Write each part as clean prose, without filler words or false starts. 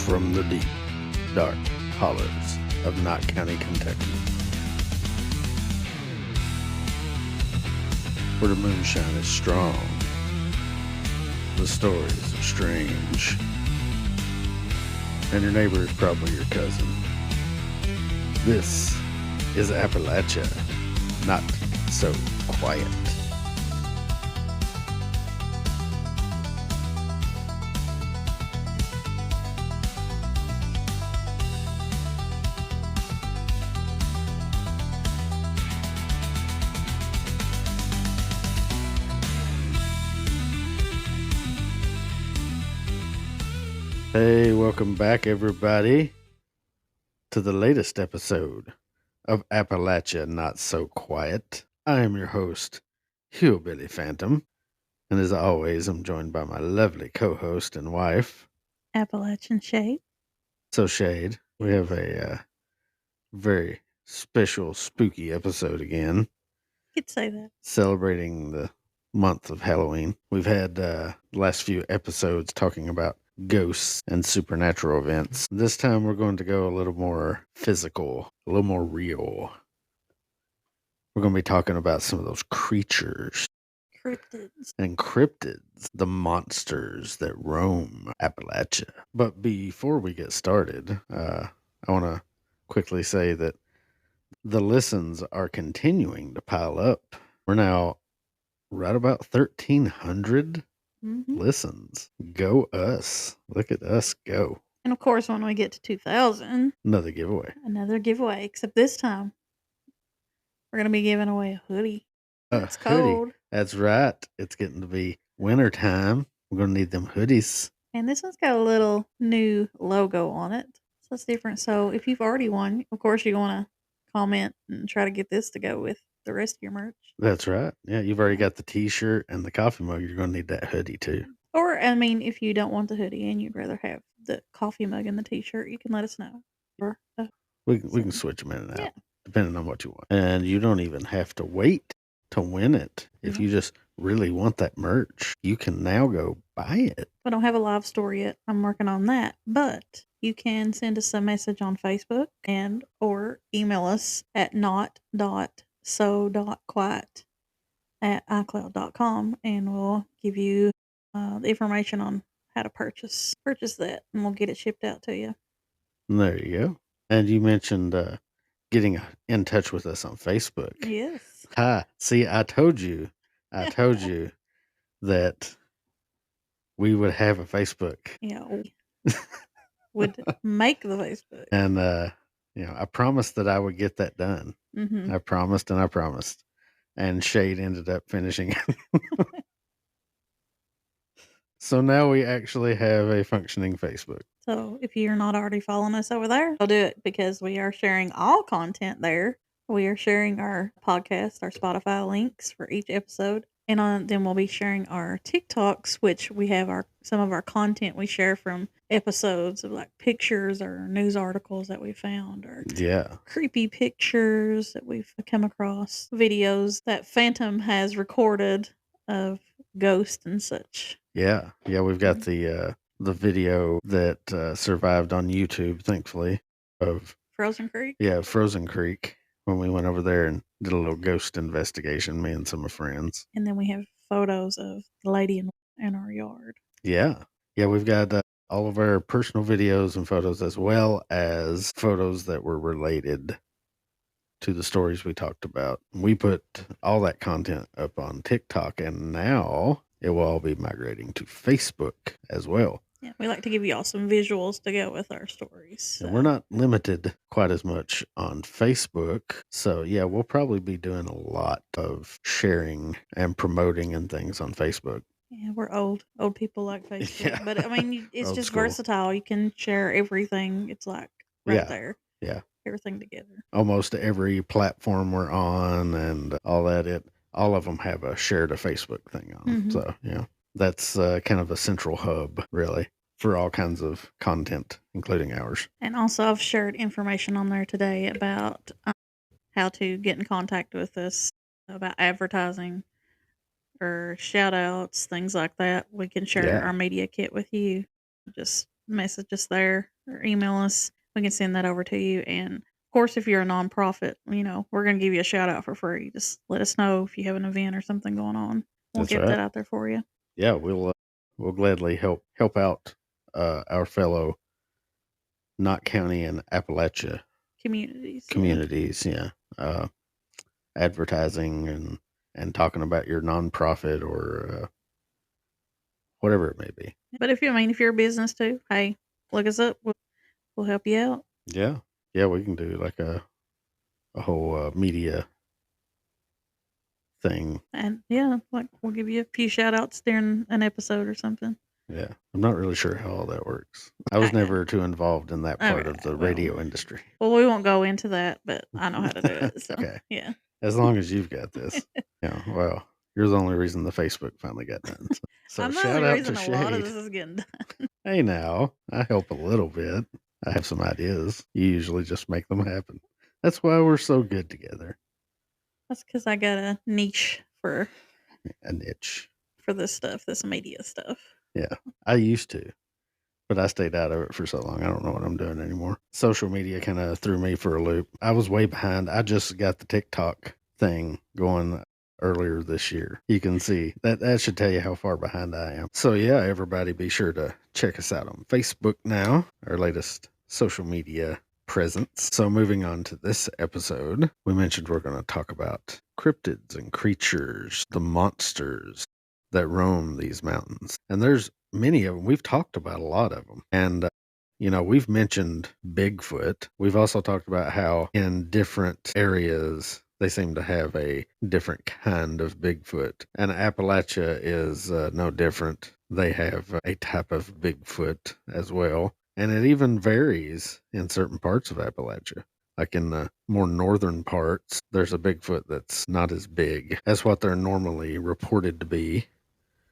from the deep, dark hollers of Knott County, Kentucky, where the moonshine is strong, the stories are strange, and your neighbor is probably your cousin. This is Appalachia, not so quiet. Hey, welcome back, everybody, to the latest episode of Appalachia Not So Quiet. I am your host, Hillbilly Phantom, and as always, I'm joined by my lovely co-host and wife, Appalachian Shade. So Shade. We have a very special, spooky episode again, You could say that. celebrating the month of Halloween. We've had the last few episodes talking about ghosts and supernatural events. This time we're going to go a little more physical, a little more real. We're going to be talking about some of those creatures Cryptids. and cryptids, the monsters that roam Appalachia. But before we get started, I want to quickly say that the listens are continuing to pile up. We're now right about 1,300 listens. Go us. Look at us go. And of course, when we get to 2,000, Another giveaway. another giveaway. Except this time, we're going to be giving away a hoodie. It's hoodie. cold. That's right. It's getting to be winter time. We're going to need them hoodies. And this one's got a little new logo on it. So it's different. So if you've already won, of course, you want to comment and try to get this to go with the rest of your merch. That's right. Yeah, you've already got the t-shirt and the coffee mug. You're going to need that hoodie too. Or, I mean, if you don't want the hoodie and you'd rather have the coffee mug and the t-shirt, you can let us know. Or, We can switch them in and out, yeah. depending on what you want. And you don't even have to wait to win it. If you just really want that merch, you can now go buy it. I don't have a live store yet. I'm working on that. But you can send us a message on Facebook and or email us at not.so.quiet@icloud.com, and we'll give you the information on how to purchase that, and we'll get it shipped out to you. There you go. And you mentioned getting in touch with us on Facebook. Yes. Ha! See, I told you that we would have a Facebook. Yeah. Would make the Facebook. And I promised that I would get that done. Mm-hmm. I promised. And Shade ended up finishing it. So now we actually have a functioning Facebook. So if you're not already following us over there, I'll do it because we are sharing all content there. We are sharing our podcast, our Spotify links for each episode. And then we'll be sharing our TikToks, which we have some of our content we share from episodes of like pictures or news articles that we found, or creepy pictures that we've come across, videos that Phantom has recorded of ghosts and such. Yeah, we've got the video that survived on YouTube, thankfully, of Frozen Creek. Yeah, Frozen Creek, when we went over there and did a little ghost investigation, me and some of my friends. And then we have photos of the lady in our yard. Yeah, we've got all of our personal videos and photos, as well as photos that were related to the stories we talked about. We put all that content up on TikTok, and now it will all be migrating to Facebook as well. Yeah, we like to give you all some visuals to go with our stories. So. And we're not limited quite as much on Facebook. So, we'll probably be doing a lot of sharing and promoting and things on Facebook. Yeah, we're old people like Facebook. Yeah. But, I mean, it's just versatile. You can share everything. It's like there. Yeah. Everything together. Almost every platform we're on and all that, all of them have a shared a Facebook thing on. Mm-hmm. So, that's kind of a central hub, really, for all kinds of content, including ours. And also, I've shared information on there today about how to get in contact with us, about advertising or shout outs, things like that. We can share our media kit with you. Just message us there or email us. We can send that over to you. And of course, if you're a nonprofit, we're going to give you a shout out for free. Just let us know if you have an event or something going on. We'll That's get that right. out there for you. Yeah, we'll gladly help out our fellow Knott County and Appalachia Communities. Yeah. communities. Yeah, advertising and talking about your nonprofit or whatever it may be. But if you're a business too, hey, look us up. We'll help you out. Yeah, yeah, we can do like a whole media thing. And yeah, like we'll give you a few shout outs during an episode or something. Yeah, I'm not really sure how all that works. I was never too involved in that part of the radio industry. Well, we won't go into that, but I know how to do it. So, Okay. yeah. As long as you've got this. Yeah, well, you're the only reason the Facebook finally got done. So I'm the shout only out reason to a lot of Shade. this is getting done. Hey, now I help a little bit. I have some ideas. You usually just make them happen. That's why we're so good together. That's because I got a niche for A niche. this stuff, this media stuff. Yeah, I used to, but I stayed out of it for so long. I don't know what I'm doing anymore. Social media kind of threw me for a loop. I was way behind. I just got the TikTok thing going earlier this year. You can see that should tell you how far behind I am. So yeah, everybody be sure to check us out on Facebook now, our latest social media presence. So moving on to this episode, we mentioned we're going to talk about cryptids and creatures, the monsters that roam these mountains. And there's many of them. We've talked about a lot of them. And we've mentioned Bigfoot. We've also talked about how in different areas they seem to have a different kind of Bigfoot. And Appalachia is no different. They have a type of Bigfoot as well. And it even varies in certain parts of Appalachia. Like in the more northern parts, there's a Bigfoot that's not as big as what they're normally reported to be.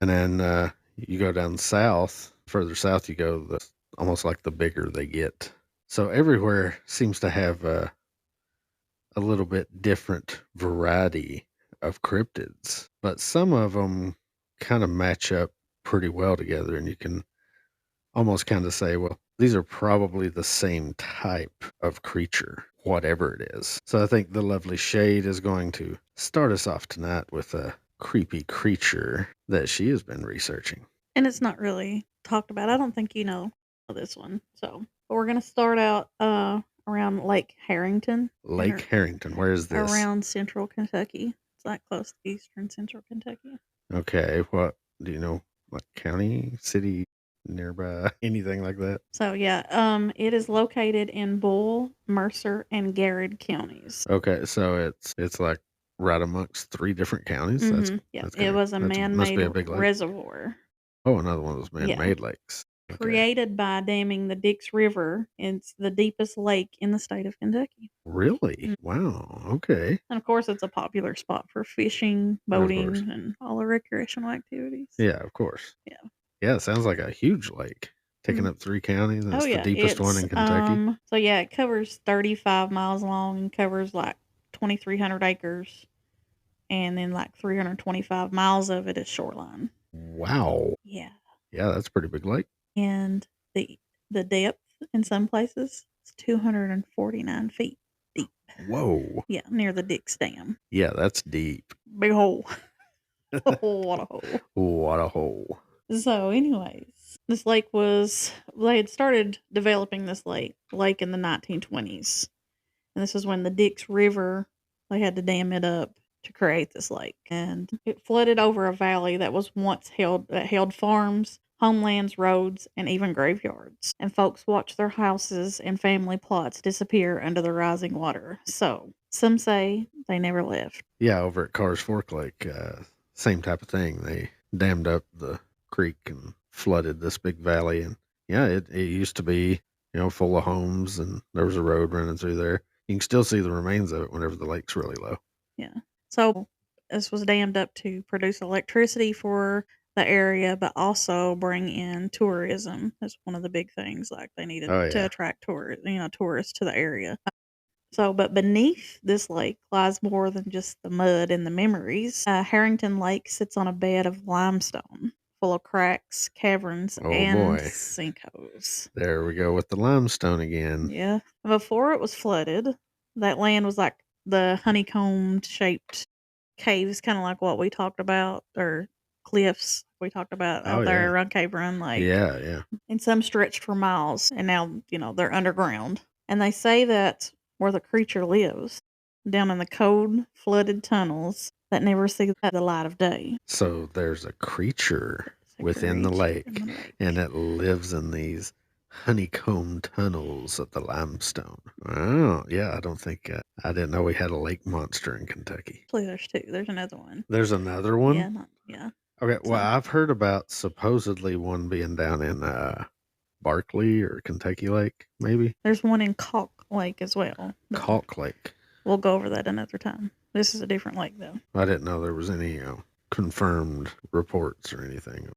And then you go down south, further south you go, almost like the bigger they get. So everywhere seems to have a little bit different variety of cryptids, but some of them kind of match up pretty well together, and you can almost kind of say, well, these are probably the same type of creature, whatever it is. So I think the lovely Shade is going to start us off tonight with a creepy creature that she has been researching. And it's not really talked about. I don't think you know this one. So, but we're going to start out around Lake Harrington. Lake Harrington, where is this? Around central Kentucky. It's like close to eastern central Kentucky. Okay, what do you know? What county, city nearby, anything like that? So yeah, it is located in Bull, Mercer, and Garrett counties. Okay, so it's like right amongst 3 different counties. It was a man-made reservoir. Oh, another one of those man-made lakes. Okay. Created by damming the Dix River. It's the deepest lake in the state of Kentucky. Really? Wow. Okay. And of course, it's a popular spot for fishing, boating, and all the recreational activities. Yeah, of course. Yeah. Yeah, it sounds like a huge lake. Taking up 3 counties. And it's the deepest one in Kentucky. So yeah, it covers 35 miles long and covers like 2,300 acres. And then like 325 miles of it is shoreline. Wow. Yeah. Yeah, that's a pretty big lake. And the depth in some places is 249 feet deep. Whoa. Yeah, near the Dix Dam. Yeah, that's deep. Big hole. Oh, what a hole. What a hole. So, anyways, this lake they had started developing this lake in the 1920s. And this is when the Dix River, they had to dam it up to create this lake. And it flooded over a valley that was once held farms, homelands, roads, and even graveyards. And folks watched their houses and family plots disappear under the rising water. So, some say they never left. Yeah, over at Carr's Fork Lake, same type of thing. They dammed up the creek and flooded this big valley. And yeah, it used to be, full of homes, and there was a road running through there. You can still see the remains of it whenever the lake's really low. Yeah. So this was dammed up to produce electricity for the area, but also bring in tourism. That's one of the big things. Like they needed to attract tourists to the area. So, but beneath this lake lies more than just the mud and the memories. Harrington Lake sits on a bed of limestone full of cracks, caverns, Oh and boy. sinkholes. There we go with the limestone again. Yeah. Before it was flooded, that land was like the honeycombed shaped caves, kind of like what we talked about, or cliffs we talked about Oh out there yeah. around Cave Run Lake. Yeah, yeah. And some stretched for miles, and now, they're underground. And they say that where the creature lives, down in the cold, flooded tunnels that never see the light of day. So there's a creature There's a within the creature in lake, the lake. and it lives in these honeycomb tunnels of the limestone. Oh, yeah. I don't think I didn't know we had a lake monster in Kentucky. Actually, there's two. There's another one. There's another one? Yeah. Okay. Well, So I've heard about supposedly one being down in Barkley or Kentucky Lake, maybe. there's one in Calk Lake as well. Calk Lake. We'll go over that another time. This is a different lake, though. I didn't know there was any confirmed reports or anything.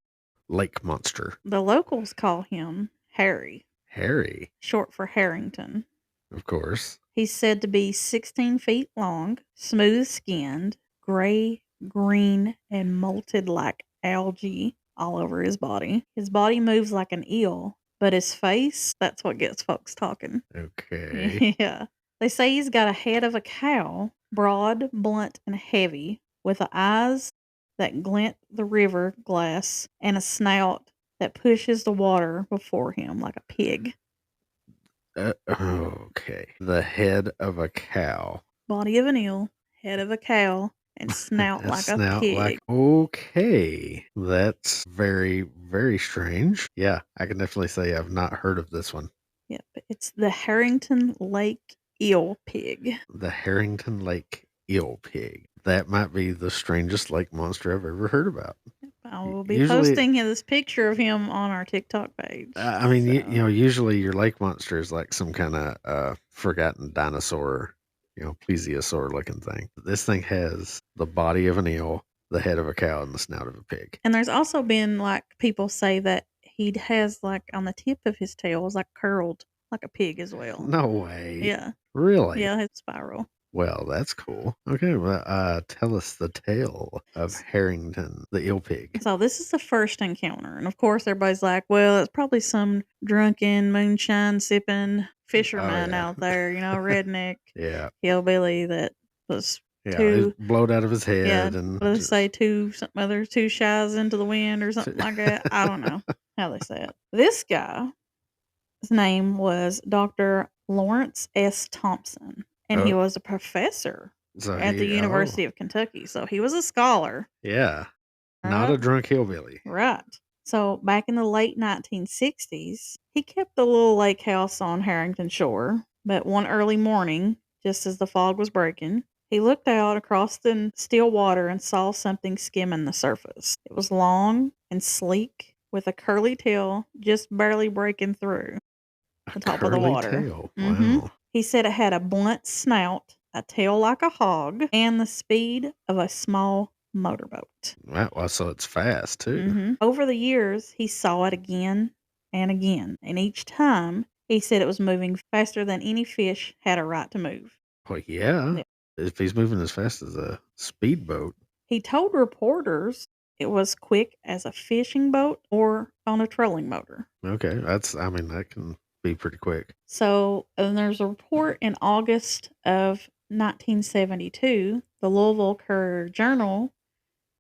Lake monster. The locals call him Harry, Harry, short for Harrington. of course. He's said to be 16 feet long, smooth skinned, gray, green, and molted like algae all over his body. His body moves like an eel, but his face, that's what gets folks talking. Okay. Yeah. They say he's got a head of a cow, broad, blunt, and heavy, with eyes that glint the river glass and a snout that pushes the water before him like a pig. Okay. The head of a cow. Body of an eel, head of a cow, and snout And like a snout pig. like okay. That's very, very strange. Yeah, I can definitely say I've not heard of this one. Yep, it's the Harrington Lake Eel-pig. The Harrington Lake Eel-pig. That might be the strangest lake monster I've ever heard about. I will be Usually- posting this picture of him on our TikTok page. I mean, usually your lake monster is like some kind of forgotten dinosaur, plesiosaur looking thing. This thing has the body of an eel, the head of a cow, and the snout of a pig. And there's also been like people say that he has like on the tip of his tail is like curled like a pig as well. No way. Yeah. Really? Yeah, his spiral. Well, that's cool. Okay, well, tell us the tale of Harrington, the eel-pig. So this is the first encounter. And of course everybody's like, well, it's probably some drunken moonshine sipping fisherman yeah. out there, redneck Yeah. hillbilly that was Yeah, too it's blowed out of his head and what do they say, two shies into the wind or something like that. I don't know how they say it. This guy, his name was Dr. Lawrence S. Thompson, and he was a professor at the University of Kentucky. So he was a scholar. Yeah. Not a drunk hillbilly. Right. So back in the late 1960s, he kept the little lake house on Harrington Shore. But one early morning, just as the fog was breaking, he looked out across the still water and saw something skimming the surface. It was long and sleek, with a curly tail just barely breaking through the top of the water. Tail. Mm-hmm. Wow. He said it had a blunt snout, a tail like a hog, and the speed of a small motorboat. Wow, so it's fast too. Mm-hmm. Over the years, he saw it again and again, and each time he said it was moving faster than any fish had a right to move. Well, yeah. If he's moving as fast as a speedboat. He told reporters it was quick as a fishing boat or on a trolling motor. Okay, that can be pretty quick. So, and there's a report in August of 1972, the Louisville Courier-Journal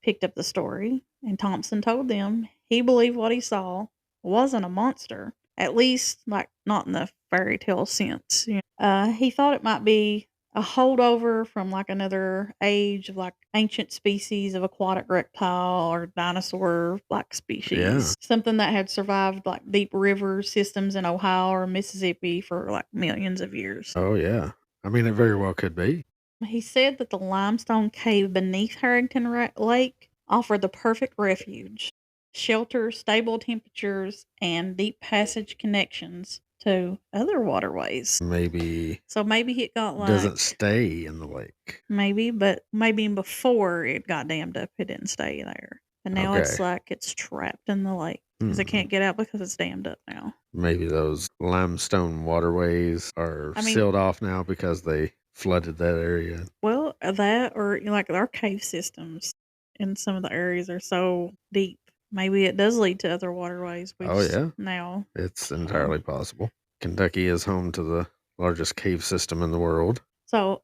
picked up the story, and Thompson told them he believed what he saw wasn't a monster, at least like not in the fairy tale sense. He thought it might be a holdover from like another age of like ancient species of aquatic reptile or dinosaur like species. Yeah. Something that had survived like deep river systems in Ohio or Mississippi for like millions of years. Oh, yeah. I mean, it very well could be. He said that the limestone cave beneath Harrington Lake offered the perfect refuge, shelter, stable temperatures, and deep passage connections to other waterways. Maybe. So maybe it got like. Doesn't stay in the lake. Maybe, but maybe before it got dammed up, it didn't stay there. And now it's like it's trapped in the lake because it can't get out because it's dammed up now. Maybe those limestone waterways are sealed off now because they flooded that area. Well, that or like our cave systems in some of the areas are so deep maybe it does lead to other waterways. We Oh, just yeah. now. It's entirely possible. Kentucky is home to the largest cave system in the world. So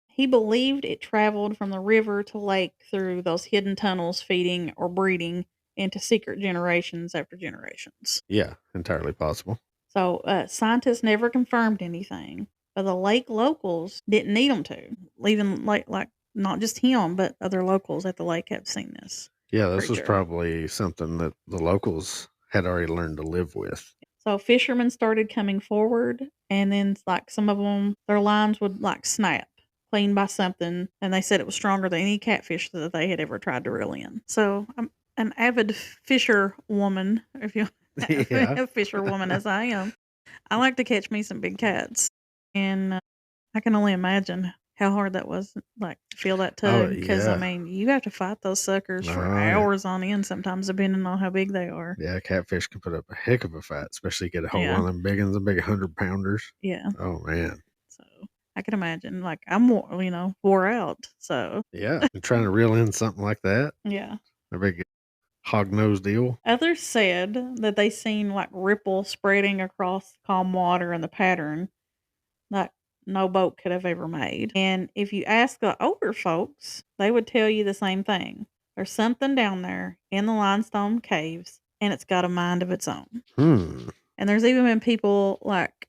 he believed it traveled from the river to lake through those hidden tunnels, feeding or breeding into secret generations after generations. Yeah, entirely possible. So scientists never confirmed anything, but the lake locals didn't need them to. Even like not just him, but other locals at the lake have seen this Yeah, this was creature. probably something that the locals had already learned to live with. So fishermen started coming forward, and then like some of them, their lines would like snap, cleaned by something, and they said it was stronger than any catfish that they had ever tried to reel in. So I'm an avid fisher woman, if you Yeah. a fisher woman as I am. I like to catch me some big cats, and I can only imagine how hard that was, like to feel that Oh, tug. Because I yeah. mean, you have to fight those suckers Oh, for yeah. hours on end, sometimes depending on how big they are. Yeah, catfish can put up a heck of a fight, especially get a hold of Yeah. one of them big ones, the big 100-pounders. Yeah. Oh, man. So I can imagine, like I'm wore out. So Yeah. And trying to reel in something like that, yeah. a big hog-nosed eel. Others said that they seen like ripples spreading across calm water and the pattern like no boat could have ever made. And if you ask the older folks, they would tell you the same thing. There's something down there in the limestone caves, and it's got a mind of its own. Hmm. And there's even been people like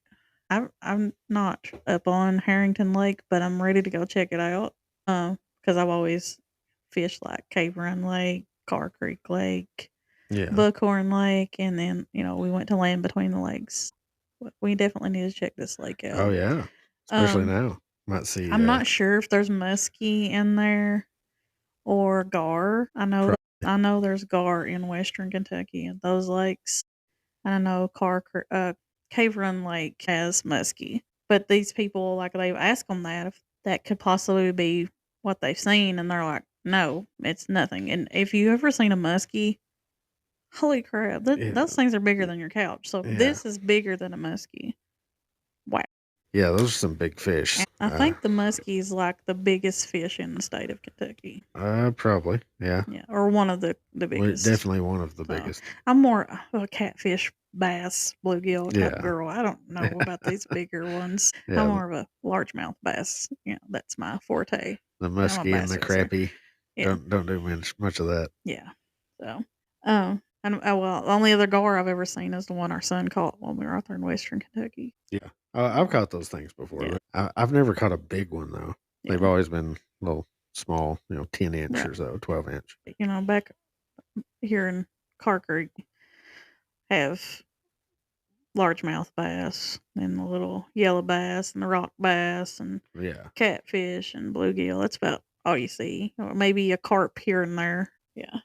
I'm not up on Harrington Lake, but I'm ready to go check it out. Because I've always fished like Cave Run Lake, Car Creek Lake, Yeah. Buckhorn Lake, and then we went to Land Between the Lakes. We definitely need to check this lake out. Oh, yeah. Especially Um, now. Might see. I'm not sure if there's muskie in there or gar. I know there's gar in Western Kentucky and those lakes. And I know Cave Run Lake has muskie. But these people, like, they've asked them that if that could possibly be what they've seen, and they're like, no, it's nothing. And if you ever seen a muskie, holy crap, Yeah. those things are bigger than your couch. So Yeah. this is bigger than a muskie. Wow. Yeah, those are some big fish. I think the muskie is like the biggest fish in the state of Kentucky. Probably. Yeah. Yeah, or one of the biggest. Definitely one of the So, biggest. I'm more a catfish, bass, bluegill type Yeah. girl. I don't know about these bigger ones. Yeah. I'm more of a largemouth bass. That's my forte. The muskie and the crappie. Yeah. Don't do much of that. Yeah. So, and well, the only other gar I've ever seen is the one our son caught when we were out there in Western Kentucky. Yeah. I've caught those things before. Yeah. I've never caught a big one though. Yeah. They've always been little small, 10-inch Right. or so, 12-inch. Back here in Car Creek, have largemouth bass and the little yellow bass and the rock bass and Yeah. catfish and bluegill. That's about all you see. Or maybe a carp here and there. Yeah.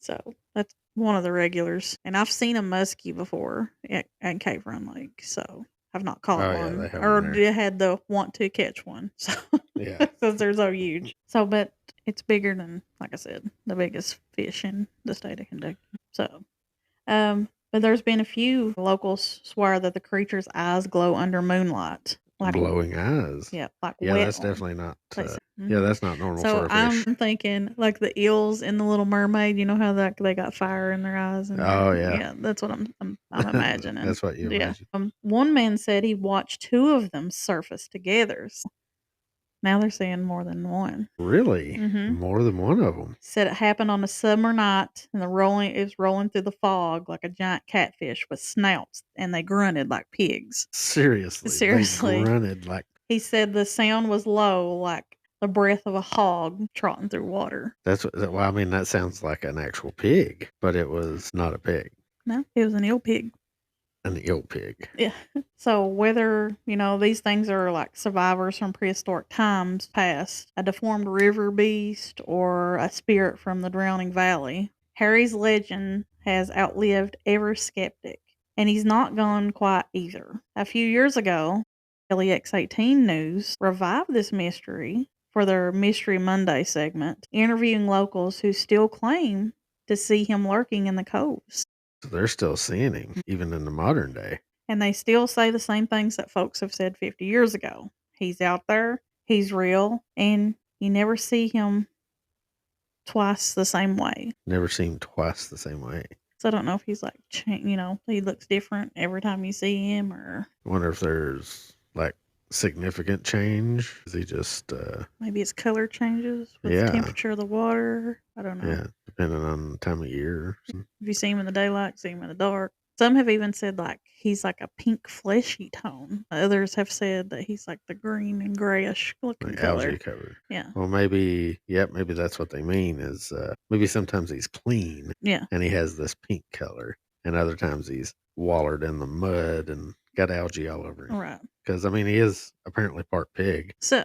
So that's one of the regulars. And I've seen a muskie before at Cave Run Lake. So I've not caught Oh, yeah, one. they have Or them there. had the want to catch one. So Yeah. because they're so huge. So but it's bigger than, like I said, the biggest fish in the state of Kentucky. So but there's been a few locals swear that the creature's eyes glow under moonlight. Like Glowing eyes. yeah, like Yeah, wet that's ones. definitely not. They say. Yeah, that's not normal So for a fish. I'm thinking like the eels in the Little Mermaid. You know how they got fire in their eyes and Oh, yeah. yeah, that's what I'm imagining. That's what you imagine. One man said he watched two of them surface together. Now they're saying more than one. Really? Mhm. More than one of them. Said it happened on a summer night, and it was rolling through the fog like a giant catfish with snouts, and they grunted like pigs. Seriously. Seriously. They grunted like. He said the sound was low, like the breath of a hog trotting through water. Well, I mean, that sounds like an actual pig, but it was not a pig. No, it was an eel-pig. An eel-pig. Yeah. So whether, these things are like survivors from prehistoric times past, a deformed river beast, or a spirit from the drowning valley, Harry's legend has outlived every skeptic, and he's not gone quite either. A few years ago, LEX18 News revived this mystery for their Mystery Monday segment, interviewing locals who still claim to see him lurking in the coves. So they're still seeing him, even in the modern day. And they still say the same things that folks have said 50 years ago. He's out there, he's real, and you never see him twice the same way. Never seen twice the same way. So I don't know if he's like, he looks different every time you see him, or I wonder if there's like significant change. Is he just maybe his color changes with the yeah, temperature of the water. I don't know. yeah, depending on the time of year. If you see him in the daylight, see him in the dark. Some have even said like he's like a pink fleshy tone. Others have said that he's like the green and grayish looking Like color. algae covered. Yeah. Well, maybe that's what they mean is maybe sometimes he's clean Yeah. and he has this pink color, and other times he's wallered in the mud and got algae all over him. Right. Because I mean, he is apparently part pig. So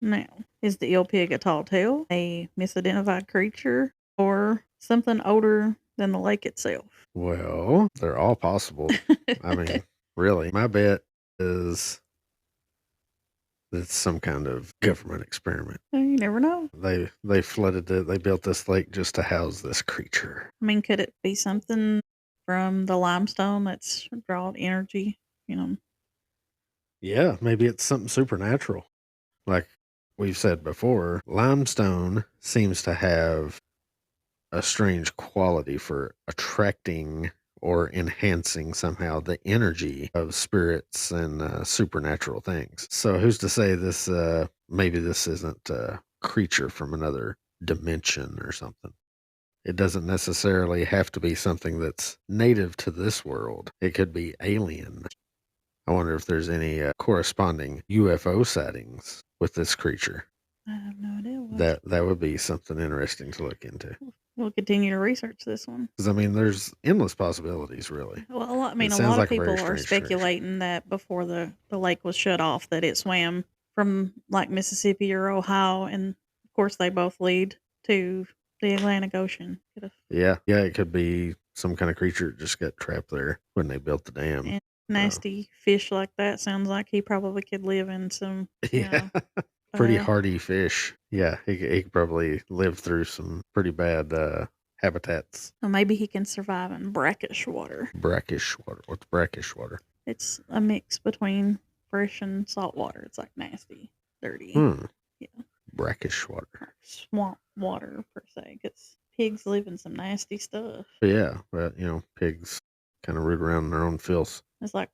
now, is the eel-pig a tall tale, a misidentified creature, or something older than the lake itself? Well, they're all possible. I mean, really, my bet is it's some kind of government experiment. You never know. They flooded it. They built this lake just to house this creature. I mean, could it be something from the limestone that's drawing energy? Yeah, maybe it's something supernatural. Like we've said before, limestone seems to have a strange quality for attracting or enhancing somehow the energy of spirits and supernatural things. So who's to say this maybe this isn't a creature from another dimension or something? It doesn't necessarily have to be something that's native to this world. It could be alien. I wonder if there's any corresponding UFO sightings with this creature. I have no idea. That would be something interesting to look into. We'll continue to research this one. Because I mean, there's endless possibilities, really. Well, a lot It sounds of like a very people are strange speculating that before the lake was shut off, that it swam from like Mississippi or Ohio, and of course they both lead to the Atlantic Ocean. Yeah, it could be some kind of creature that just got trapped there when they built the dam. And nasty fish like that sounds like he probably could live in some Yeah, pretty hardy fish. Yeah, he could probably live through some pretty bad habitats. Well, maybe he can survive in brackish water. Brackish water. What's brackish water? It's a mix between fresh and salt water. It's like nasty, dirty. Yeah. Brackish water. Or swamp water, per se, because pigs live in some nasty stuff. Yeah, but, pigs kind of root around in their own filth. It's like,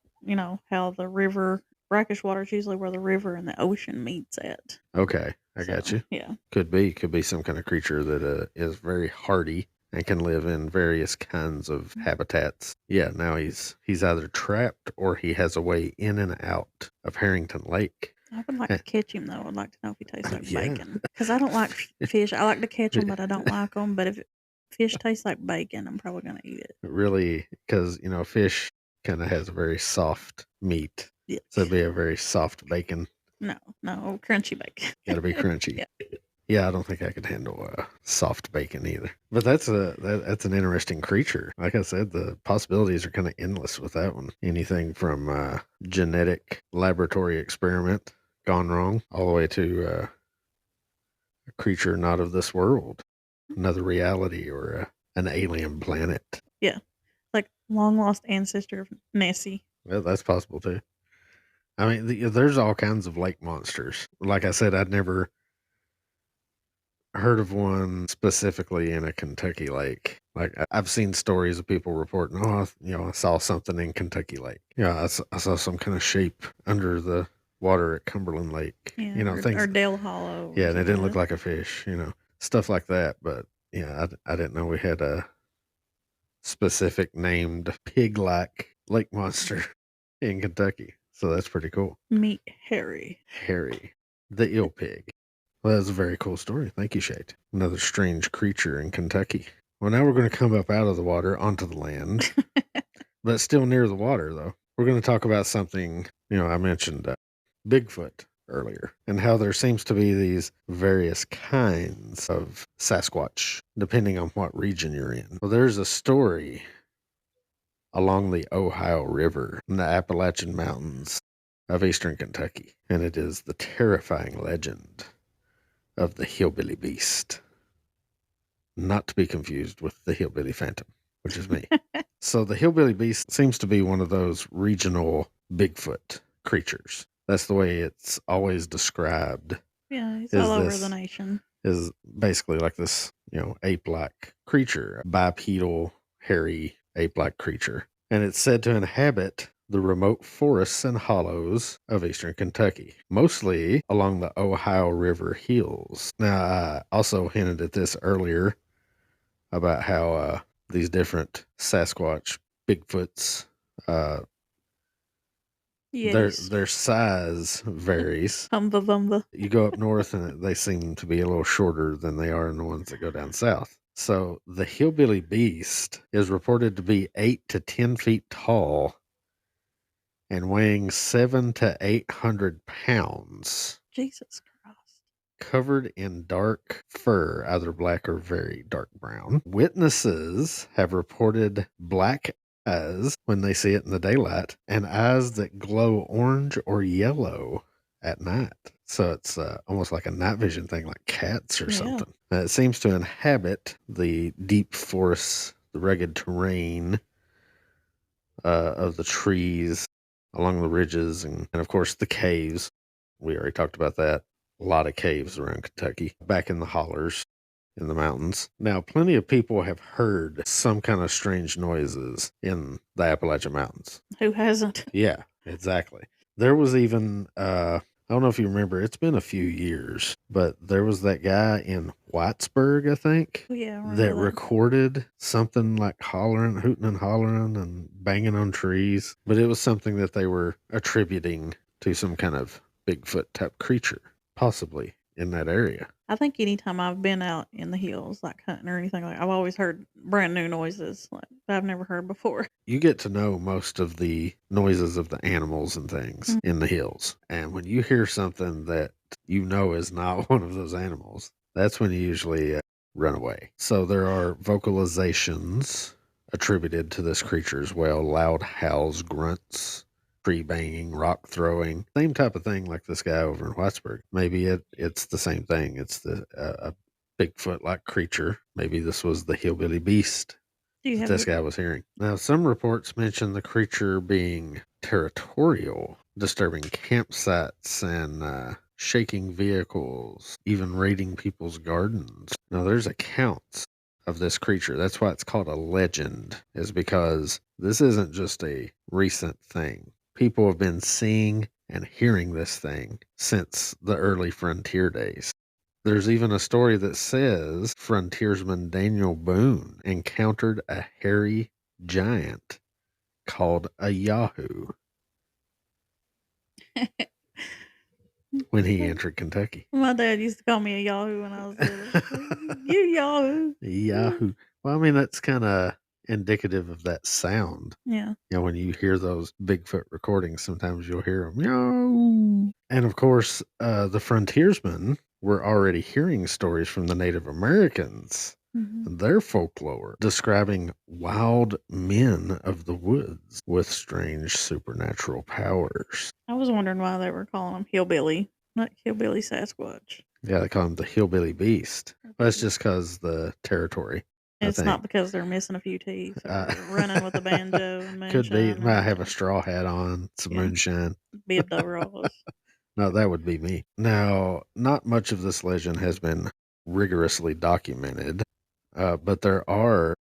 how the river, brackish water is usually where the river and the ocean meets at. Okay, I got you. Yeah. Could be some kind of creature that is very hardy and can live in various kinds of habitats. Yeah, now he's either trapped or he has a way in and out of Harrington Lake. I would like to catch him, though. I'd like to know if he tastes like bacon. Because I don't like fish. I like to catch them, but I don't like them. But if fish tastes like bacon, I'm probably going to eat it. Really, because, fish kind of has a very soft meat. Yeah. So it'd be a very soft bacon. No, crunchy bacon. Gotta be crunchy. Yeah, I don't think I could handle soft bacon either. But that's an interesting creature. Like I said, the possibilities are kind of endless with that one. Anything from genetic laboratory experiment gone wrong, all the way to a creature not of this world, another reality, or an alien planet. Yeah, like long lost ancestor of Nessie. Well, that's possible too. I mean, there's all kinds of lake monsters. Like I said, I'd never heard of one specifically in a Kentucky lake. Like I've seen stories of people reporting, I saw something in Kentucky Lake. Yeah, I saw some kind of shape under the water at Cumberland Lake. Yeah, things. Or Dale Hollow. Yeah, and it didn't look like a fish. Stuff like that. But yeah, I didn't know we had a specific named pig-like lake monster in Kentucky. So that's pretty cool. Meet Harry. Harry, the eel-pig. Well, that's a very cool story. Thank you, Shade. Another strange creature in Kentucky. Well, now we're going to come up out of the water onto the land, but still near the water, though. We're going to talk about something, I mentioned Bigfoot earlier, and how there seems to be these various kinds of Sasquatch, depending on what region you're in. Well, there's a story along the Ohio River in the Appalachian Mountains of eastern Kentucky, and it is the terrifying legend of the Hillbilly Beast. Not to be confused with the Hillbilly Phantom, which is me. So the Hillbilly Beast seems to be one of those regional Bigfoot creatures. That's the way it's always described. Yeah, he's all over the nation. Is basically like this, ape-like creature, bipedal, hairy, ape-like creature. And it's said to inhabit the remote forests and hollows of eastern Kentucky, mostly along the Ohio River hills. Now, I also hinted at this earlier about how these different Sasquatch, Bigfoots, Yes. their size varies. Humba Bumba. You go up north and they seem to be a little shorter than they are in the ones that go down south. So the Hillbilly Beast is reported to be 8 to 10 feet tall and weighing 700 to 800 pounds, Jesus Christ. covered in dark fur, either black or very dark brown. Witnesses have reported black eyes when they see it in the daylight and eyes that glow orange or yellow at night. So it's almost like a night vision thing, like cats or something. It seems to inhabit the deep forests, the rugged terrain of the trees along the ridges, and of course the caves. We already talked about that. A lot of caves around Kentucky, back in the hollers in the mountains. Now, plenty of people have heard some kind of strange noises in the Appalachian Mountains. Who hasn't? Yeah, exactly. There was even, I don't know if you remember, it's been a few years, but there was that guy in Whitesburg, I think, Yeah, I that remember recorded something like hollering, hooting and hollering and banging on trees. But it was something that they were attributing to some kind of Bigfoot type creature, possibly in that area. I think anytime I've been out in the hills, like hunting or anything like, I've always heard brand new noises like that I've never heard before. You get to know most of the noises of the animals and things in the hills. And when you hear something that you know is not one of those animals, that's when you usually run away. So there are vocalizations attributed to this creature as well: loud howls, grunts, tree banging, rock throwing, same type of thing like this guy over in Whitesburg. Maybe it's the same thing. It's a Bigfoot like creature. Maybe this was the Hillbilly Beast Do you that have this guy was hearing. Now, some reports mention the creature being territorial, disturbing campsites and shaking vehicles, even raiding people's gardens. Now, there's accounts of this creature. That's why it's called a legend, is because this isn't just a recent thing. People have been seeing and hearing this thing since the early frontier days. There's even a story that says frontiersman Daniel Boone encountered a hairy giant called a Yahoo when he entered Kentucky. My dad used to call me a Yahoo when I was little. You Yahoo. Yahoo. Well, I mean, that's kind of indicative of that sound. Yeah. When you hear those Bigfoot recordings, sometimes you'll hear them, yo. And of course, the frontiersmen were already hearing stories from the Native Americans and their folklore describing wild men of the woods with strange supernatural powers. I was wondering why they were calling him Hillbilly, not Hillbilly Sasquatch. Yeah, they call him the Hillbilly Beast. Well, that's just because the territory. It's not because they're missing a few teeth or running with a banjo and moonshine. Could be. Might have a straw hat on, some moonshine. Bibbed overalls. No, that would be me. Now, not much of this legend has been rigorously documented, but there are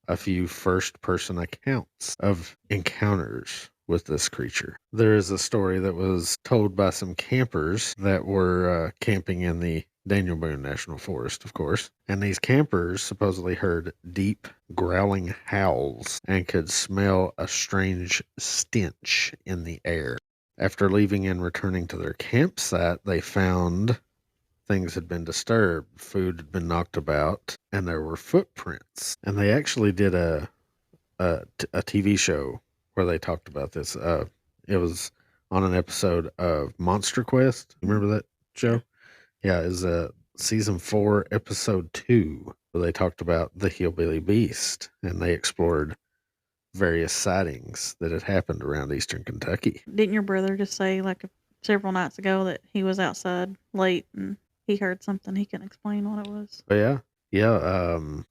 a few first-person accounts of encounters with this creature. There is a story that was told by some campers that were camping in the Daniel Boone National Forest, of course. And these campers supposedly heard deep growling howls and could smell a strange stench in the air. After leaving and returning to their campsite, they found things had been disturbed, food had been knocked about, and there were footprints. And they actually did a TV show where they talked about this. It was on an episode of Monster Quest. You remember that show? Yeah, it was season 4, episode 2, where they talked about the Hillbilly Beast, and they explored various sightings that had happened around eastern Kentucky. Didn't your brother just say like several nights ago that he was outside late and he heard something? He couldn't explain what it was. But yeah.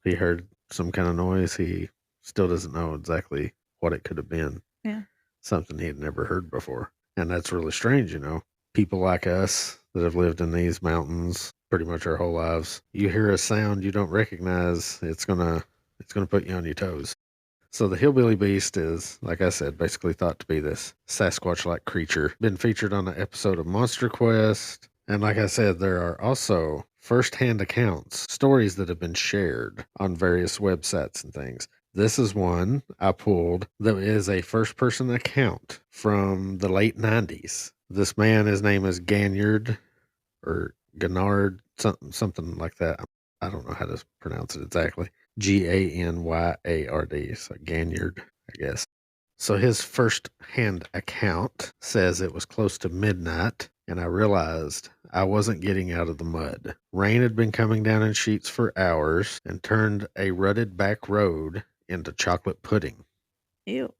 He heard some kind of noise. He still doesn't know exactly what it could have been. Yeah. Something he had never heard before. And that's really strange, People like us that have lived in these mountains pretty much our whole lives. You hear a sound you don't recognize, it's gonna put you on your toes. So the Hillbilly Beast is, like I said, basically thought to be this Sasquatch-like creature. Been featured on an episode of Monster Quest. And like I said, there are also first-hand accounts, stories that have been shared on various websites and things. This is one I pulled that is a first-person account from the late 90s. This man, his name is Ganyard or Gannard, something like that. I don't know how to pronounce it exactly. Ganyard, so Ganyard, I guess. So his first hand account says it was close to midnight, and I realized I wasn't getting out of the mud. Rain had been coming down in sheets for hours and turned a rutted back road into chocolate pudding. Ew.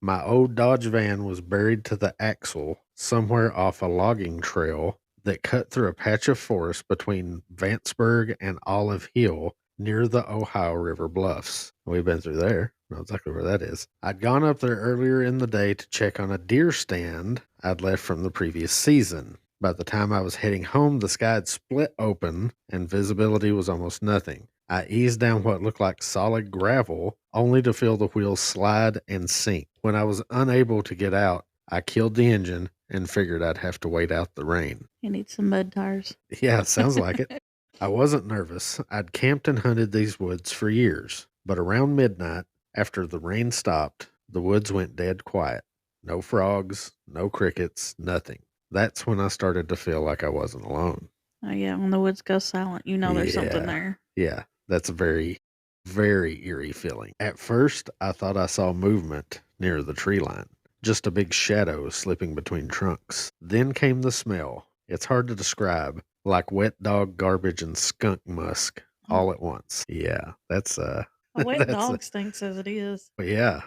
My old Dodge van was buried to the axle somewhere off a logging trail that cut through a patch of forest between Vanceburg and Olive Hill near the Ohio River bluffs. We've been through there. Know exactly where that is. I'd gone up there earlier in the day to check on a deer stand I'd left from the previous season. By the time I was heading home, the sky had split open and visibility was almost nothing. I eased down what looked like solid gravel, only to feel the wheels slide and sink. When I was unable to get out, I killed the engine and figured I'd have to wait out the rain. You need some mud tires. Yeah, sounds like it. I wasn't nervous. I'd camped and hunted these woods for years. But around midnight, after the rain stopped, the woods went dead quiet. No frogs, no crickets, nothing. That's when I started to feel like I wasn't alone. Oh, yeah. When the woods go silent, you know there's something there. Yeah, that's a very, very eerie feeling. At first, I thought I saw movement near the tree line, just a big shadow slipping between trunks. Then came the smell. It's hard to describe, like wet dog garbage and skunk musk all at once. Yeah, that's A wet that's dog stinks as it is. yeah,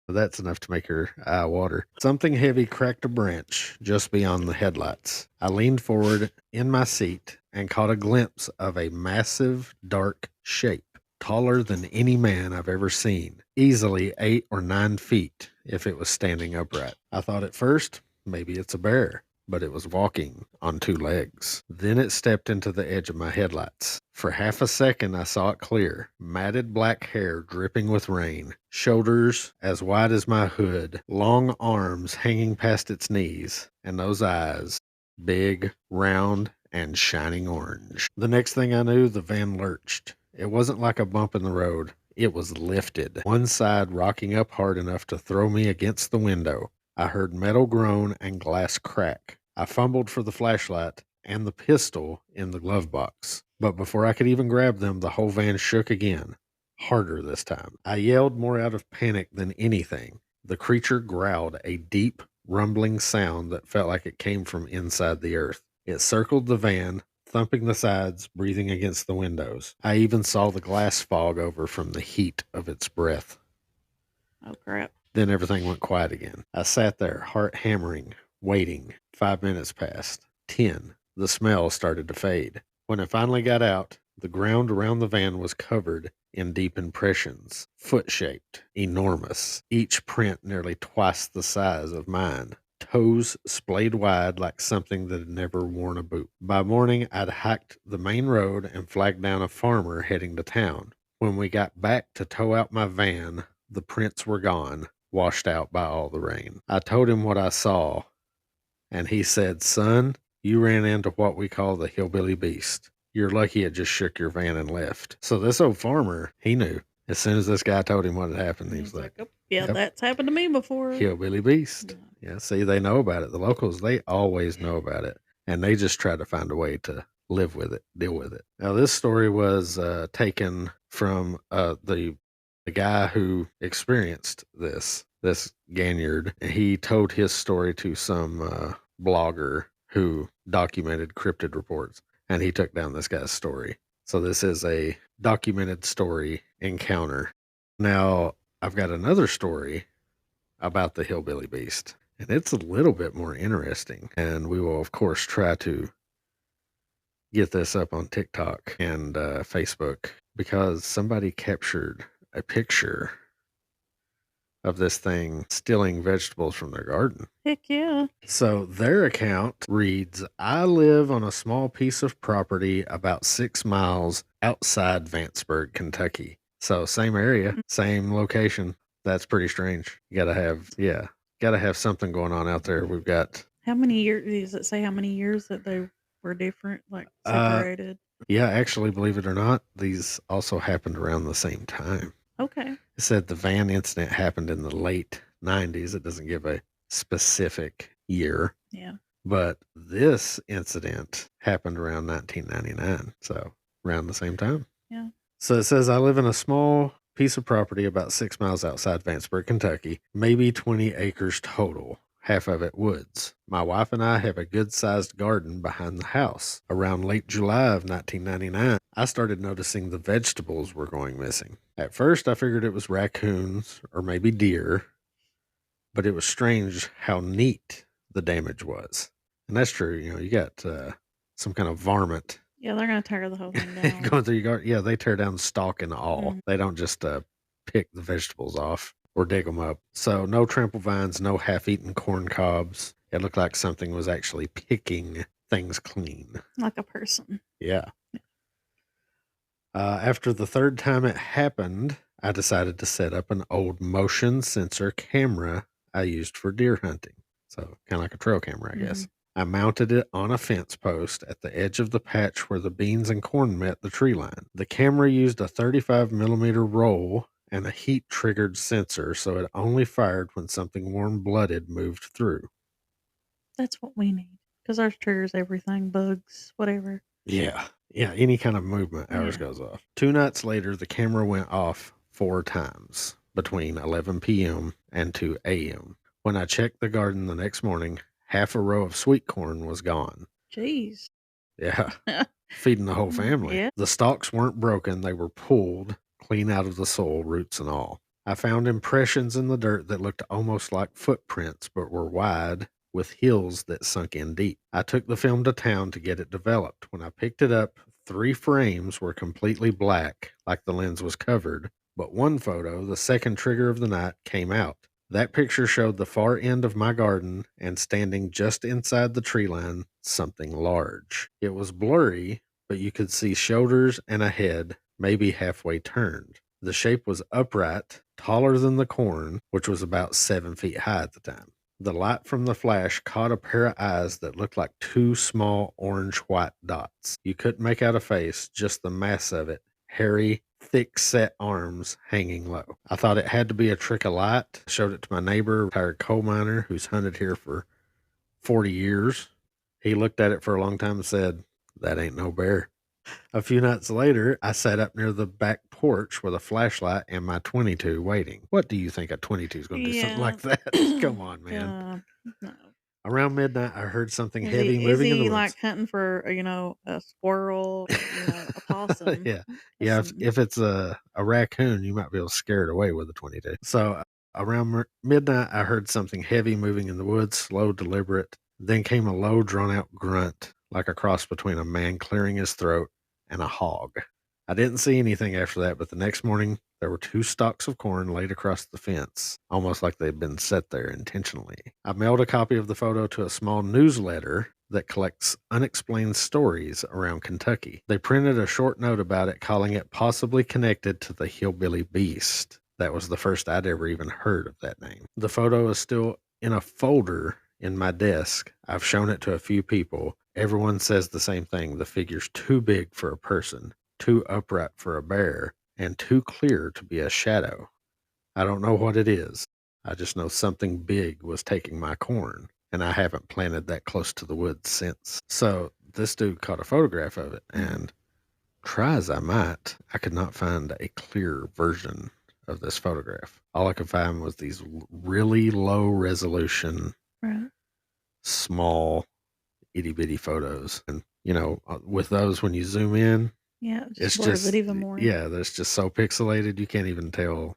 that's enough to make your eye water. Something heavy cracked a branch just beyond the headlights. I leaned forward in my seat and caught a glimpse of a massive, dark shape, taller than any man I've ever seen, easily 8 or 9 feet if it was standing upright. I thought at first, maybe it's a bear, but it was walking on 2 legs. Then it stepped into the edge of my headlights. For half a second, I saw it clear. Matted black hair dripping with rain, shoulders as wide as my hood, long arms hanging past its knees, and those eyes, big, round, and shining orange. The next thing I knew, the van lurched. It wasn't like a bump in the road. It was lifted, one side rocking up hard enough to throw me against the window. I heard metal groan and glass crack. I fumbled for the flashlight and the pistol in the glove box. But before I could even grab them, the whole van shook again, harder this time. I yelled more out of panic than anything. The creature growled a deep, rumbling sound that felt like it came from inside the earth. It circled the van, thumping the sides, breathing against the windows. I even saw the glass fog over from the heat of its breath. Oh, crap. Then everything went quiet again. I sat there, heart hammering, waiting. 5 minutes passed. 10. The smell started to fade. When I finally got out, the ground around the van was covered in deep impressions, foot-shaped, enormous, each print nearly twice the size of mine. Toes splayed wide like something that had never worn a boot. By morning, I'd hiked the main road and flagged down a farmer heading to town. When we got back to tow out my van, the prints were gone, washed out by all the rain. I told him what I saw, and he said, "Son, you ran into what we call the Hillbilly Beast. You're lucky it just shook your van and left." So this old farmer, he knew. As soon as this guy told him what had happened, he was like, "Oh, yeah, "Yep, that's happened to me before." Hillbilly Beast. Yeah, see, they know about it. The locals, they always know about it, and they just try to find a way to live with it, deal with it. Now, this story was taken from the guy who experienced this Ganyard. He told his story to some blogger who documented cryptid reports, and he took down this guy's story. So this is a documented story encounter. Now, I've got another story about the Hillbilly Beast, and it's a little bit more interesting. And we will, of course, try to get this up on TikTok and Facebook because somebody captured a picture of this thing stealing vegetables from their garden. Heck yeah. So their account reads, I live on a small piece of property about 6 miles outside Vanceburg, Kentucky. So same area, same location. That's pretty strange. You gotta have something going on out there. We've got How many years does it say how many years that they were different, like separated? yeah, actually, believe it or not, these also happened around the same time. Okay. It said the van incident happened in the late 90s. It doesn't give a specific year. Yeah. But this incident happened around 1999, so around the same time. Yeah. So it says, I live in a small piece of property about 6 miles outside Vanceburg, Kentucky, maybe 20 acres total, half of it woods. My wife and I have a good-sized garden behind the house. Around late July of 1999, I started noticing the vegetables were going missing. At first, I figured it was raccoons or maybe deer, but it was strange how neat the damage was. And that's true. You got some kind of varmint. Yeah, they're gonna tear the whole thing down. Going through your garden. Yeah, they tear down stalk and all. They don't just pick the vegetables off or dig them up. So no trample vines, no half-eaten corn cobs. It looked like something was actually picking things clean. Like a person. Yeah. After the third time it happened, I decided to set up an old motion sensor camera I used for deer hunting. So kind of like a trail camera, I guess. I mounted it on a fence post at the edge of the patch where the beans and corn met the tree line. The camera used a 35 millimeter roll and a heat triggered sensor, so it only fired when something warm-blooded moved through. That's what we need, because ours triggers everything, bugs, whatever. Yeah, any kind of movement, ours goes off. 2 nights later, the camera went off 4 times between 11 p.m. and 2 a.m. When I checked the garden the next morning, half a row of sweet corn was gone. Jeez. Yeah, feeding the whole family. Yeah. The stalks weren't broken. They were pulled clean out of the soil, roots and all. I found impressions in the dirt that looked almost like footprints, but were wide, with heels that sunk in deep. I took the film to town to get it developed. When I picked it up, 3 frames were completely black, like the lens was covered, but one photo, the second trigger of the night, came out. That picture showed the far end of my garden, and standing just inside the tree line, something large. It was blurry, but you could see shoulders and a head, maybe halfway turned. The shape was upright, taller than the corn, which was about 7 feet high at the time. The light from the flash caught a pair of eyes that looked like 2 small orange-white dots. You couldn't make out a face, just the mass of it, hairy, thick-set arms hanging low. I thought it had to be a trick of light. Showed it to my neighbor, retired coal miner, who's hunted here for 40 years. He looked at it for a long time and said, that ain't no bear. A few nights later, I sat up near the back porch with a flashlight and my 22 waiting. What do you think a 22 is going to do something like that? Come on, man. No. Around midnight, I heard something heavy moving in the woods. Like hunting for, a squirrel, a possum? Yeah. If it's a raccoon, you might be able to scare it away with a 22. So around midnight, I heard something heavy moving in the woods, slow, deliberate. Then came a low, drawn-out grunt, like a cross between a man clearing his throat and a hog. I didn't see anything after that, but the next morning, there were 2 stalks of corn laid across the fence, almost like they'd been set there intentionally. I mailed a copy of the photo to a small newsletter that collects unexplained stories around Kentucky. They printed a short note about it, calling it possibly connected to the Hillbilly Beast. That was the first I'd ever even heard of that name. The photo is still in a folder in my desk. I've shown it to a few people. Everyone says the same thing. The figure's too big for a person, too upright for a bear, and too clear to be a shadow. I don't know what it is. I just know something big was taking my corn, and I haven't planted that close to the woods since. So this dude caught a photograph of it, and try as I might, I could not find a clear version of this photograph. All I could find was these really low resolution, small, itty bitty photos. And, with those, when you zoom in, it's just it even more. Yeah, that's just so pixelated, you can't even tell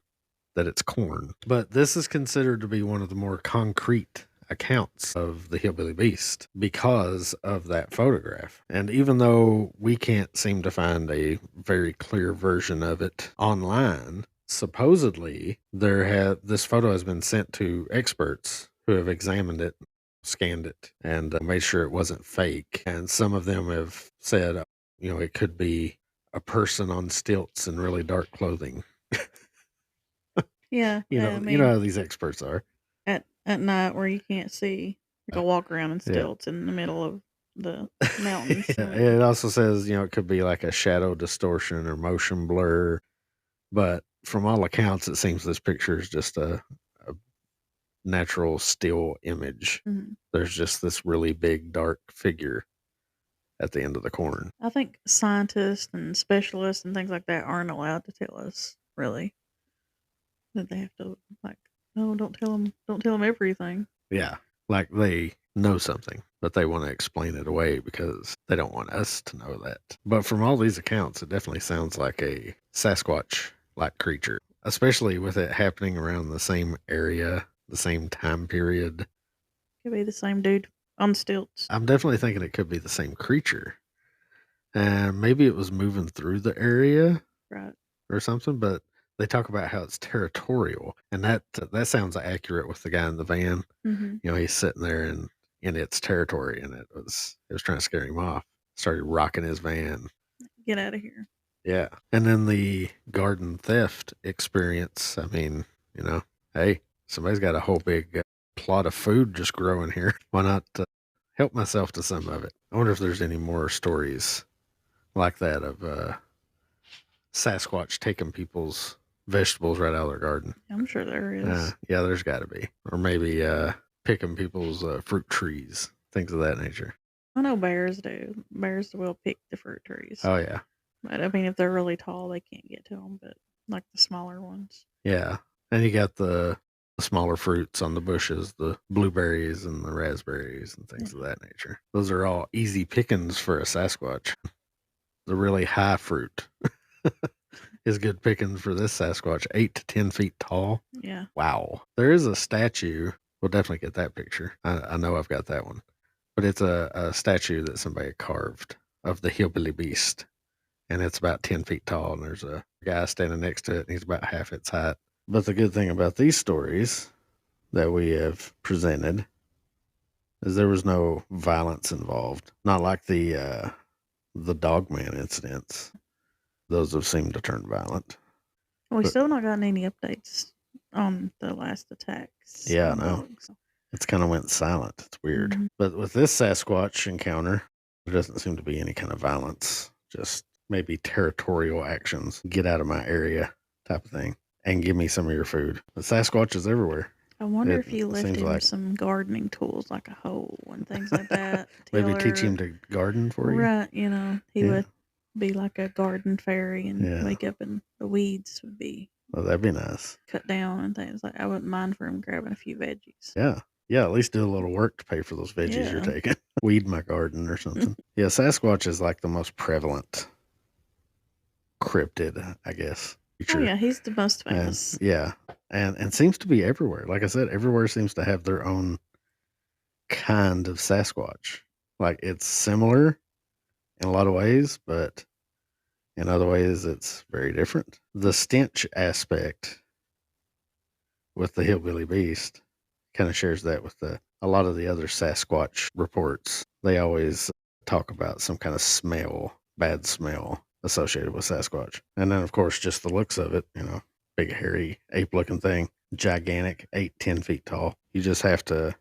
that it's corn. But this is considered to be one of the more concrete accounts of the Hillbilly Beast because of that photograph. And even though we can't seem to find a very clear version of it online, supposedly this photo has been sent to experts who have examined it, scanned it, and made sure it wasn't fake. And some of them have said, it could be a person on stilts in really dark clothing. Yeah, You I know, you know mean, how these experts are. at night where you can't see, you go walk around in Yeah. stilts in the middle of the mountains. Yeah, it also says, it could be like a shadow distortion or motion blur. But from all accounts, it seems this picture is just a natural still image. Mhm. There's just this really big dark figure at the end of the corn. I think scientists and specialists and things like that aren't allowed to tell us really that they have to like, no, don't tell them everything. Yeah, like they know something, but they want to explain it away because they don't want us to know that. But from all these accounts, it definitely sounds like a Sasquatch like creature, especially with it happening around the same area, the same time period. Could be the same dude on stilts. I'm definitely thinking it could be the same creature. And maybe it was moving through the area Right. or something, but they talk about how it's territorial, and that sounds accurate with the guy in the van. Mm-hmm. He's sitting there in its territory, and it was trying to scare him off. Started rocking his van. Get out of here. Yeah, and then the garden theft experience. I mean, hey, somebody's got a whole big plot of food just growing here. Why not help myself to some of it? I wonder if there's any more stories like that of Sasquatch taking people's vegetables right out of their garden. I'm sure there is. Yeah, there's got to be. Or maybe picking people's fruit trees, things of that nature. I know bears do. Bears will pick the fruit trees. Oh, yeah. But I mean, if they're really tall, they can't get to them. But like the smaller ones. Yeah. And you got the smaller fruits on the bushes, the blueberries and the raspberries and things of that nature. Those are all easy pickings for a Sasquatch. The really high fruit is good pickings for this Sasquatch, 8 to 10 feet tall. Yeah. Wow. There is a statue. We'll definitely get that picture. I know I've got that one. But it's a statue that somebody carved of the Hillbilly Beast. And it's about 10 feet tall. And there's a guy standing next to it. And he's about half its height. But the good thing about these stories that we have presented is there was no violence involved. Not like the Dogman incidents. Those have seemed to turn violent. We But- still not gotten any updates on the last attacks. Yeah, I on know. dogs. It's kind of went silent. It's weird. Mhm. But with this Sasquatch encounter, there doesn't seem to be any kind of violence. Just maybe territorial actions. Get out of my area type of thing. And give me some of your food. The Sasquatch is everywhere. I wonder It if you left seems him like- some gardening tools like a hoe and things like that. Maybe teach Tiller. him to garden for you. Right, he Yeah. would be like a garden fairy and Yeah. wake up and the weeds would be Well, that'd be nice. cut down and things like I wouldn't mind for him grabbing a few veggies. Yeah. Yeah, at least do a little work to pay for those veggies you're Yeah. taking. Weed my garden or something. Yeah, Sasquatch is like the most prevalent cryptid, I guess. Oh creature. yeah, he's the most And, famous. yeah. And seems to be everywhere. Like I said, everywhere seems to have their own kind of Sasquatch. Like it's similar in a lot of ways, but in other ways it's very different. The stench aspect with the Hillbilly Beast kind of shares that with a lot of the other Sasquatch reports. They always talk about some kind of smell, bad smell associated with Sasquatch. And then of course just the looks of it, big hairy ape looking thing, gigantic, 8-10 feet tall. You just have to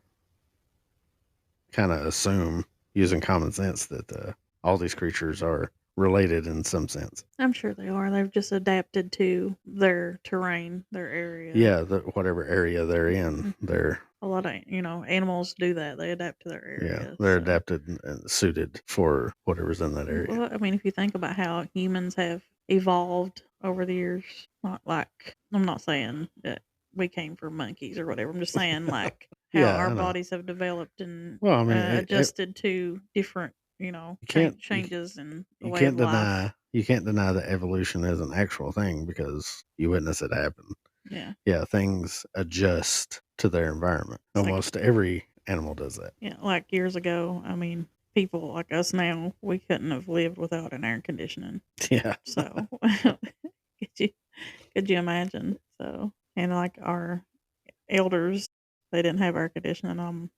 kind of assume using common sense that all these creatures are related in some sense. I'm sure they are. They've just adapted to their terrain, their area. Yeah, whatever area they're in, they're A lot of animals do that. They adapt to their area. they're so. adapted and suited for whatever's in that area. Well, I mean, if you think about how humans have evolved over the years, not like I'm not saying that we came from monkeys or whatever. I'm just saying like how Yeah, I our know. bodies have developed and Well, I mean, adjusted to different, can't- changes in the you way can't of life. deny you can't deny that evolution is an actual thing because you witness it happen. Yeah, Yeah, things adjust to their environment. It's like- Almost every animal does that. yeah. Like years ago, I mean, people like us now, we couldn't have lived without an air conditioning. Yeah. So could Could you imagine? So, and like our elders, they didn't have air conditioning on,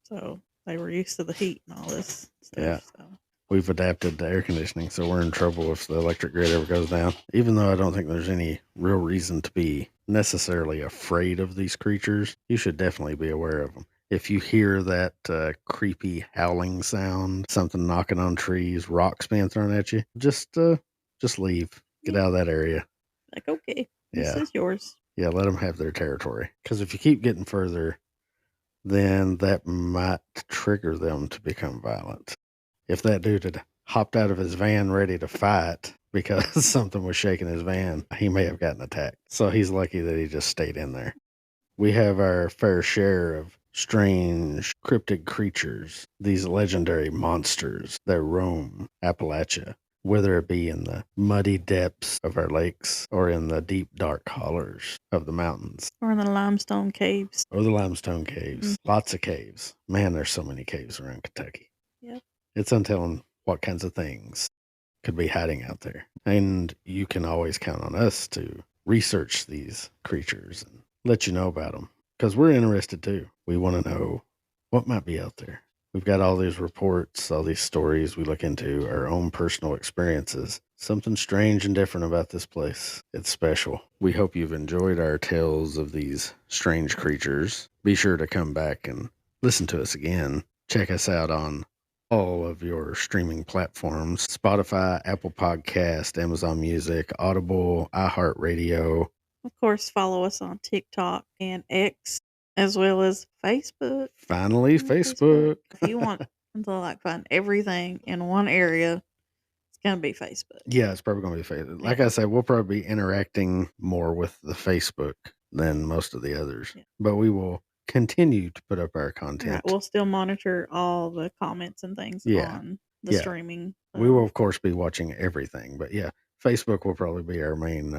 so they were used to the heat and all this Yeah. stuff. So, We've adapted to air conditioning, so we're in trouble if the electric grid ever goes down. Even though I don't think there's any real reason to be necessarily afraid of these creatures, you should definitely be aware of them. If you hear that creepy howling sound, something knocking on trees, rocks being thrown at you, just leave. Get Yeah. out of that area. like, okay, this Yeah. is yours. Yeah, let them have their territory. Because if you keep getting further, then that might trigger them to become violent. If that dude had hopped out of his van ready to fight because something was shaking his van, he may have gotten attacked. So he's lucky that he just stayed in there. We have our fair share of strange cryptid creatures, these legendary monsters that roam Appalachia, whether it be in the muddy depths of our lakes or in the deep, dark hollers of the mountains. Or in the limestone caves. Or the limestone caves. Lots of caves. Man, there's so many caves around Kentucky. Yep. It's untelling what kinds of things could be hiding out there. And you can always count on us to research these creatures and let you know about them because we're interested too. We want to know what might be out there. We've got all these reports, all these stories we look into, our own personal experiences. Something strange and different about this place. It's special. We hope you've enjoyed our tales of these strange creatures. Be sure to come back and listen to us again. Check us out on all of your streaming platforms: Spotify, Apple Podcast, Amazon Music, Audible, iHeartRadio. Of course, follow us on TikTok and X, as well as Facebook. Finally, Facebook. If you want to like find everything in one area, it's gonna be Facebook. Yeah, it's probably going to be Facebook. Like Yeah. I said, we'll probably be interacting more with the Facebook than most of the others, Yeah. but we will continue to put up our Right. content. We'll still monitor all the comments and things Yeah. on the Yeah. streaming. We will, of course, be watching everything, but yeah, Facebook will probably be our main.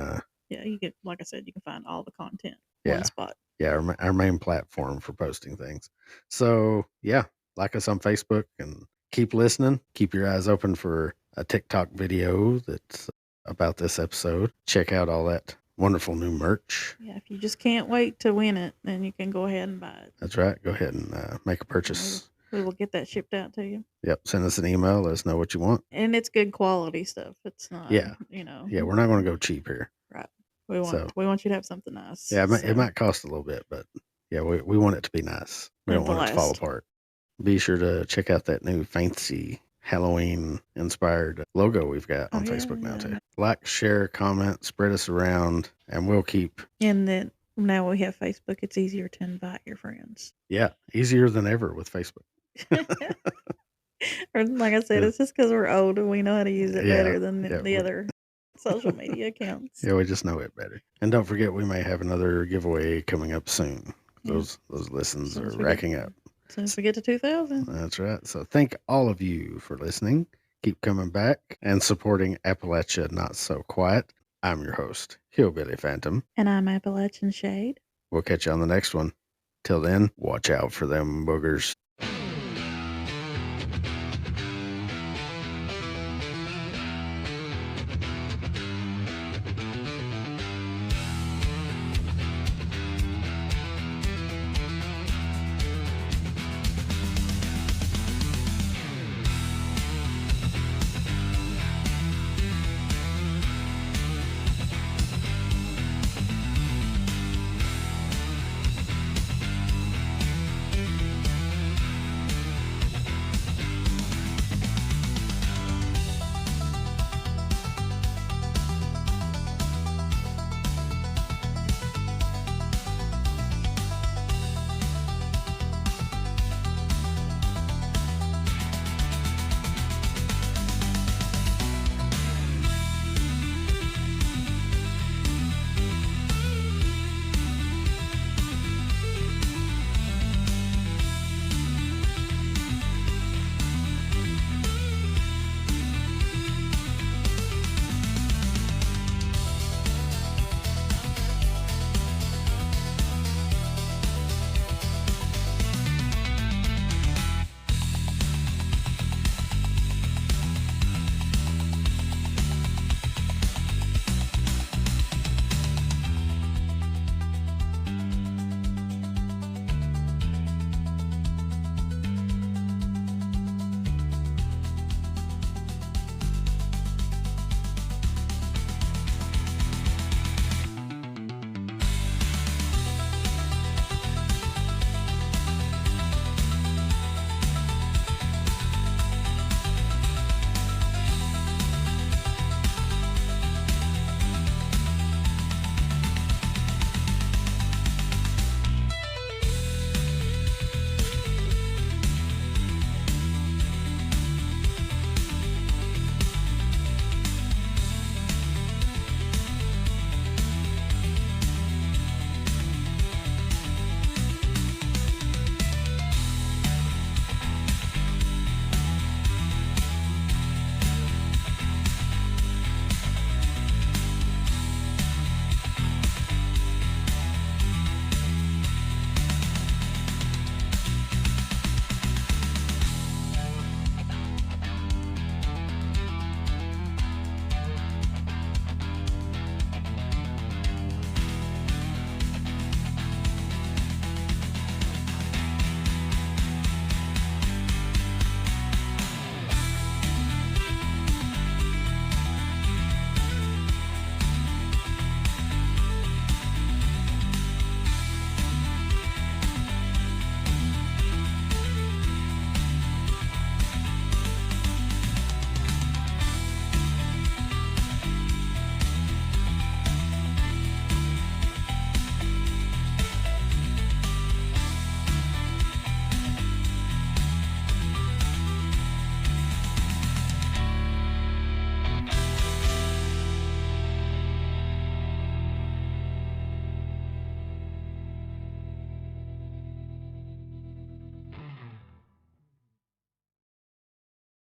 Yeah, you can, like I said, you can find all the content Yeah. one spot. Yeah, our main platform for posting things. So yeah, like us on Facebook and keep listening. Keep your eyes open for a TikTok video that's about this episode. Check out all that wonderful new merch. Yeah, if you just can't wait to win it, then you can go ahead and buy it. That's right. Go ahead and make a purchase. We will get that shipped out to you. Yep. Send us an email. Let us know what you want. And it's good quality stuff. It's not, Yeah. Yeah, we're not going to go cheap here. Right. We want you to have something nice. Yeah, it might cost a little bit, but yeah, we want it to be nice. We don't want it to fall apart. Be sure to check out that new fancy Halloween inspired logo we've got on Facebook now too. Like, share, comment, spread us around, and we'll keep. And then now we have Facebook, it's easier to invite your friends. Yeah, easier than ever with Facebook. Or like I said, it's just because we're old and we know how to use it better than the other social media accounts. Yeah, we just know it better. And don't forget, we may have another giveaway coming up soon. Those listens are racking up. As soon as we get to 2,000. That's right. So thank all of you for listening. Keep coming back and supporting Appalachia Not So Quiet. I'm your host, Hillbilly Phantom. And I'm Appalachian Shade. We'll catch you on the next one. Till then, watch out for them boogers.